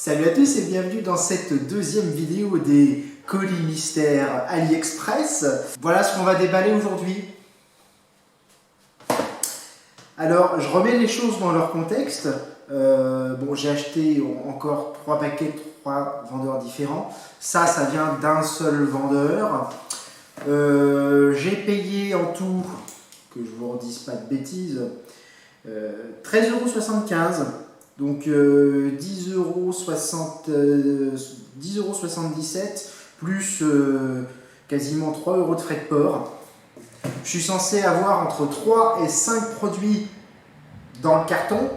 Salut à tous et bienvenue dans cette deuxième vidéo des colis mystères AliExpress. Voilà ce qu'on va déballer aujourd'hui. Alors, je remets les choses dans leur contexte. Bon, j'ai acheté encore 3 paquets, 3 vendeurs différents. Ça vient d'un seul vendeur. J'ai payé en tout, que je vous redise pas de bêtises, 13,75 €. Donc 10,77 € plus quasiment 3 € de frais de port. Je suis censé avoir entre 3 et 5 produits dans le carton.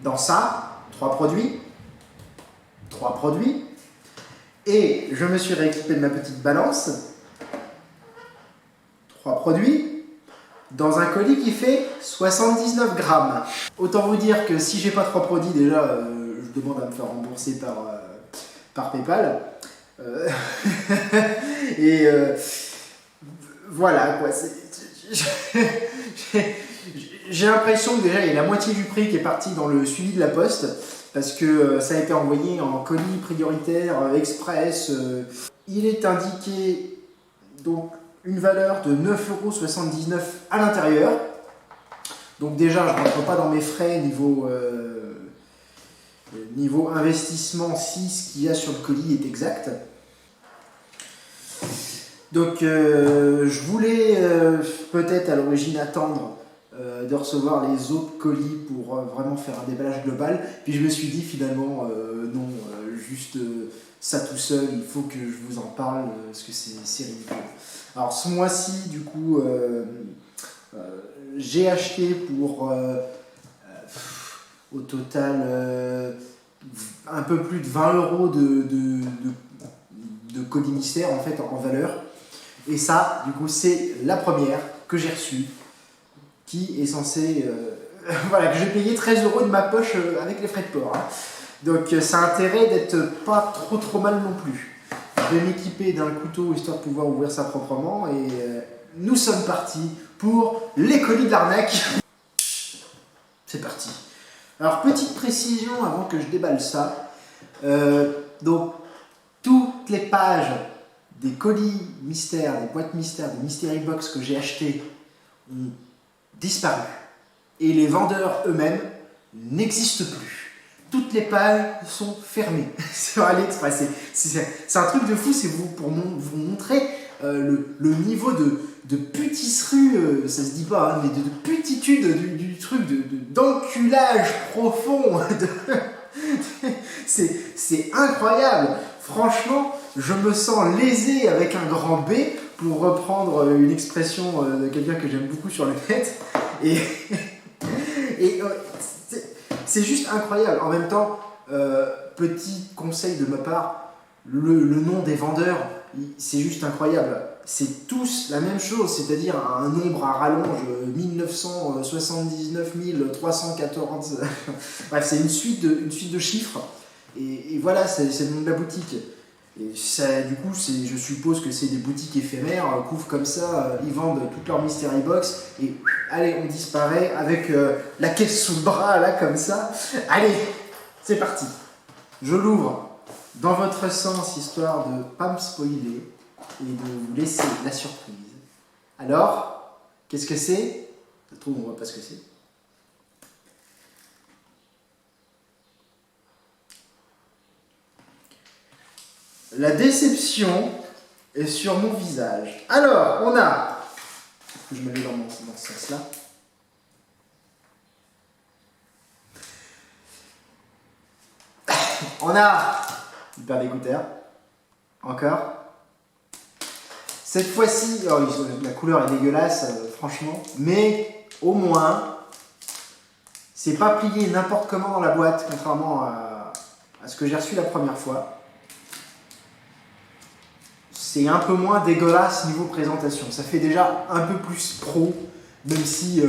Dans ça, 3 produits. 3 produits. Et je me suis rééquipé de ma petite balance. 3 produits. Dans un colis qui fait 79 grammes. Autant vous dire que si j'ai pas 3 produits, déjà, je demande à me faire rembourser par PayPal. Et voilà quoi. J'ai l'impression que déjà il y a la moitié du prix qui est parti dans le suivi de la poste. Parce que ça a été envoyé en colis prioritaire express. Il est indiqué donc une valeur de 9,79 € à l'intérieur. Donc déjà, je ne rentre pas dans mes frais niveau investissement si ce qu'il y a sur le colis est exact. Donc je voulais peut-être à l'origine attendre de recevoir les autres colis pour vraiment faire un déballage global. Puis je me suis dit finalement non, juste ça tout seul, il faut que je vous en parle parce que c'est ridicule. Alors ce mois-ci, du coup, j'ai acheté pour au total un peu plus de 20 € de colis mystères en fait en valeur. Et ça, du coup, c'est la première que j'ai reçue, qui est censée, voilà, que j'ai payé 13 € de ma poche avec les frais de port. Hein. Donc ça a intérêt d'être pas trop mal non plus. Je vais m'équiper d'un couteau histoire de pouvoir ouvrir ça proprement et nous sommes partis pour les colis de l'arnaque. C'est parti. Alors petite précision avant que je déballe ça. Donc toutes les pages des colis mystères, des boîtes mystères, des mystery box que j'ai achetées ont disparu. Et les vendeurs eux-mêmes n'existent plus. Toutes les pages sont fermées sur AliExpress. C'est un truc de fou, c'est pour vous montrer le niveau de putisserie, ça se dit pas, hein, mais de putitude du truc, d'enculage profond. C'est incroyable. Franchement, je me sens lésé avec un grand B, pour reprendre une expression de quelqu'un que j'aime beaucoup sur le net. Et c'est juste incroyable. En même temps, petit conseil de ma part, le nom des vendeurs, c'est juste incroyable. C'est tous la même chose, c'est-à-dire un nombre à rallonge 1979 314. Bref, c'est une suite de chiffres. Et voilà, c'est le nom de la boutique. Et ça, du coup, je suppose que c'est des boutiques éphémères, couvrent comme ça, ils vendent toutes leurs mystery box et allez, on disparaît avec la caisse sous le bras, là, comme ça. Allez, c'est parti. Je l'ouvre dans votre sens, histoire de ne pas me spoiler et de vous laisser la surprise. Alors, qu'est-ce que c'est? Je trouve on voit pas ce que c'est. La déception est sur mon visage. Alors, on a... Je me mets dans ce sens-là. On a une paire d'écouteurs. Encore. Cette fois-ci, oh, la couleur est dégueulasse, franchement. Mais au moins, c'est pas plié n'importe comment dans la boîte, contrairement à ce que j'ai reçu la première fois. C'est un peu moins dégueulasse niveau présentation. Ça fait déjà un peu plus pro, même si...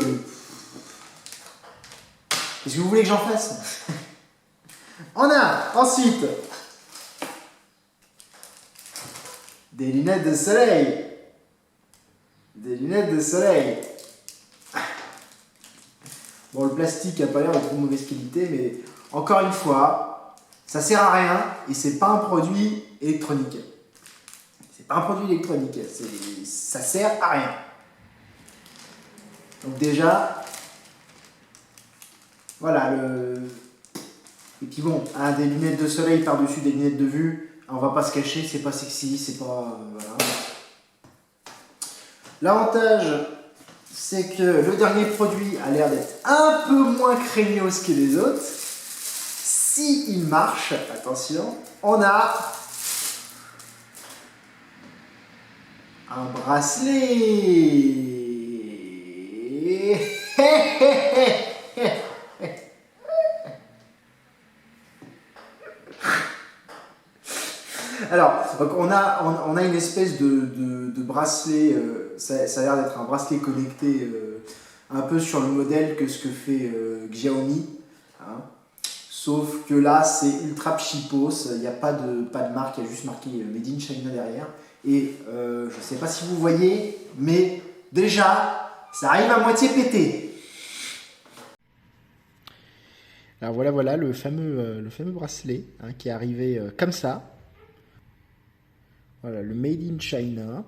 Qu'est-ce que vous voulez que j'en fasse? On a ensuite des lunettes de soleil. Des lunettes de soleil. Bon, le plastique n'a pas l'air de trop mauvaise qualité, mais encore une fois, ça sert à rien et c'est pas un produit électronique. C'est pas un produit électronique, ça sert à rien. Donc déjà, voilà, et puis bon, hein, des lunettes de soleil par-dessus des lunettes de vue, on va pas se cacher, c'est pas sexy, c'est pas... voilà. L'avantage, c'est que le dernier produit a l'air d'être un peu moins craignos que les autres. Si il marche, attention, on a un bracelet. Alors, donc on a une espèce de bracelet, ça a l'air d'être un bracelet connecté un peu sur le modèle que ce que fait Xiaomi. Hein. Sauf que là, c'est ultra cheapos, il n'y a pas de marque, il y a juste marqué Made in China derrière. Et je ne sais pas si vous voyez, mais déjà, ça arrive à moitié pété. Alors voilà le fameux bracelet hein, qui est arrivé comme ça. Voilà, le Made in China.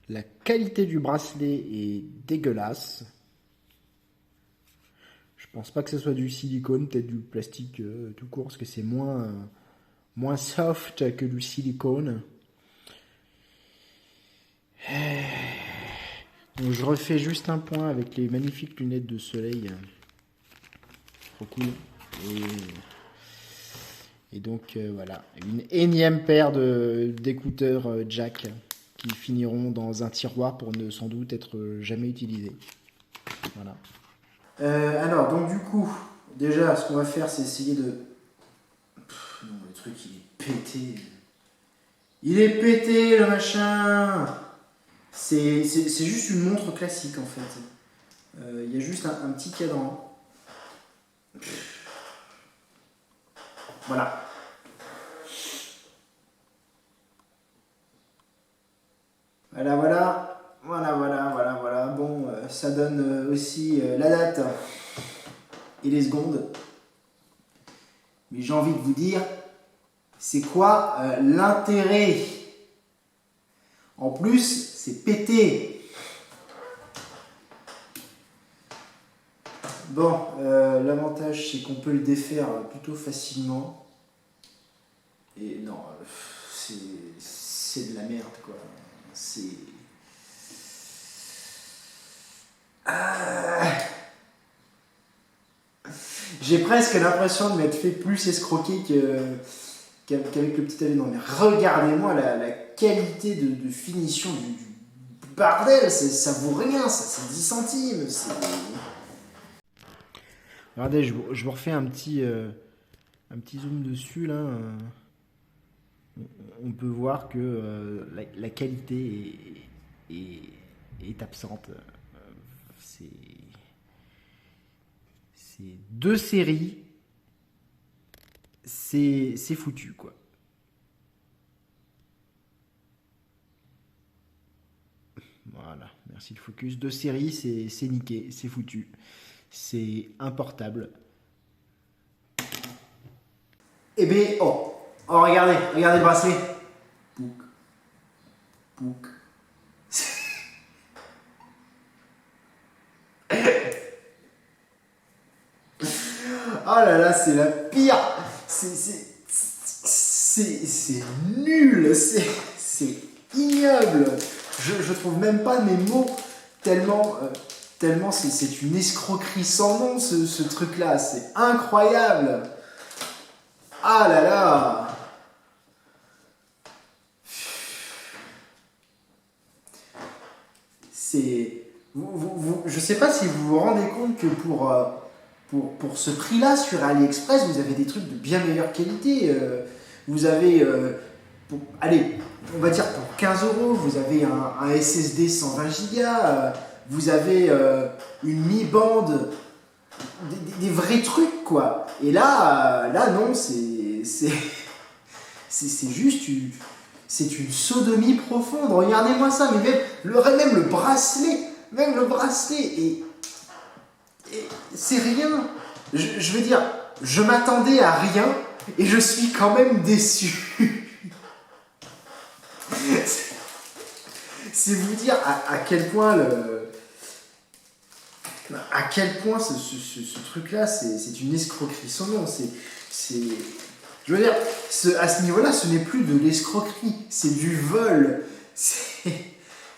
La qualité du bracelet est dégueulasse. Je pense pas que ce soit du silicone, peut-être du plastique tout court, parce que c'est moins soft que du silicone. Donc je refais juste un point avec les magnifiques lunettes de soleil. Trop cool. Et donc voilà, une énième paire d'écouteurs jack qui finiront dans un tiroir pour ne sans doute être jamais utilisés. Voilà. Alors donc du coup, déjà ce qu'on va faire c'est essayer de... non, le truc il est pété. Il est pété le machin. C'est juste une montre classique en fait. Il y a juste un petit cadran. Voilà. Voilà. Bon, ça donne aussi la date et les secondes. Mais j'ai envie de vous dire, c'est quoi l'intérêt? En plus, c'est pété. Bon, l'avantage, c'est qu'on peut le défaire plutôt facilement. Et non, c'est de la merde, quoi. C'est... J'ai presque l'impression de m'être fait plus escroquer qu'avec le petit élément. Mais regardez-moi la qualité de finition du bordel, ça vaut rien, c'est 10 centimes. Regardez, je vous refais un petit zoom dessus là. On peut voir que la qualité est absente. C'est deux séries, c'est foutu quoi. Voilà, merci le focus. Deux séries, c'est niqué, c'est foutu. C'est importable. Eh bien, oh, regardez le bracelet. Pouc. Oh là là, c'est la pire. C'est nul. C'est ignoble. Je trouve même pas mes mots tellement c'est une escroquerie sans nom ce truc-là. C'est incroyable. Ah là là. Je sais pas si vous vous rendez compte que pour ce prix-là sur AliExpress, vous avez des trucs de bien meilleure qualité. Vous avez, allez, on va dire pour 15 €, vous avez un SSD 120 Go, vous avez une mi-bande, des vrais trucs quoi. Et là non, c'est juste c'est une sodomie profonde. Regardez-moi ça, mais même le bracelet, et c'est rien. je veux dire, je m'attendais à rien et je suis quand même déçu. C'est vous dire à quel point ce truc-là, c'est une escroquerie sans nom. Je veux dire, à ce niveau-là, ce n'est plus de l'escroquerie, c'est du vol.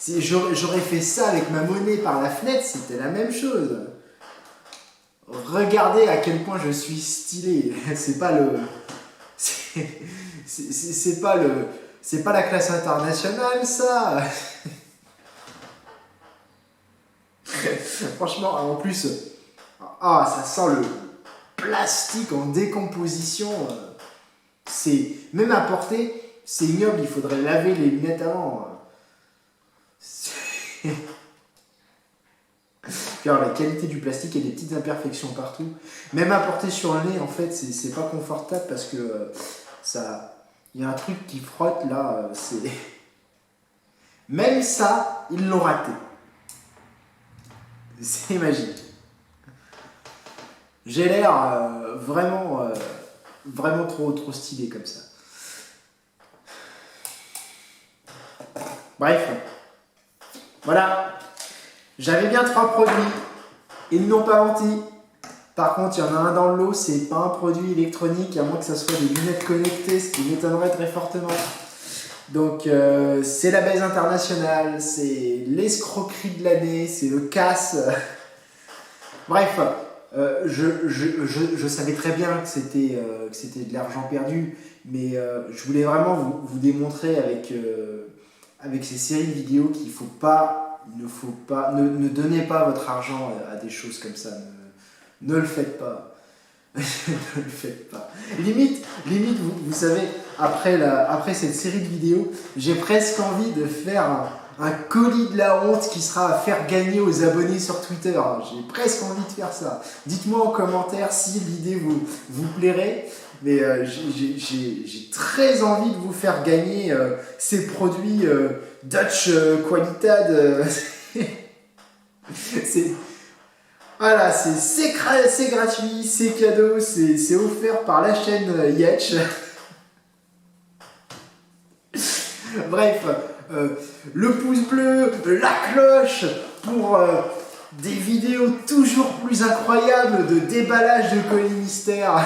J'aurais fait ça avec ma monnaie par la fenêtre, c'était la même chose. Regardez à quel point je suis stylé. C'est pas le... C'est pas le... C'est pas la classe internationale, ça. Franchement, en plus, ça sent le plastique en décomposition. C'est même à porter, c'est ignoble. Il faudrait laver les lunettes avant. Alors, la qualité du plastique, il y a des petites imperfections partout. Même à porter sur le nez, en fait, c'est pas confortable parce que il y a un truc qui frotte là. Même ça, ils l'ont raté. C'est magique. J'ai l'air vraiment trop stylé comme ça. Bref. Voilà. J'avais bien 3 produits. Ils n'ont pas menti. Par contre, il y en a un dans le lot, c'est pas un produit électronique, à moins que ça soit des lunettes connectées, ce qui m'étonnerait très fortement. Donc, c'est la baise internationale, c'est l'escroquerie de l'année, c'est le casse. Bref, je savais très bien que c'était de l'argent perdu, mais je voulais vraiment vous démontrer avec ces séries de vidéos qu'il faut pas, ne donnez pas votre argent à des choses comme ça. Ne le faites pas. Ne le faites pas. Limite vous savez, après cette série de vidéos, j'ai presque envie de faire un colis de la honte qui sera à faire gagner aux abonnés sur Twitter. J'ai presque envie de faire ça. Dites-moi en commentaire si l'idée vous plairait. Mais j'ai très envie de vous faire gagner ces produits Dutch Qualitad. Voilà, c'est gratuit, c'est cadeau, c'est offert par la chaîne Yetch. Bref, le pouce bleu, la cloche pour des vidéos toujours plus incroyables de déballage de colis mystères.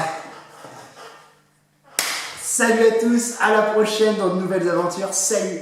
Salut à tous, à la prochaine dans de nouvelles aventures, salut!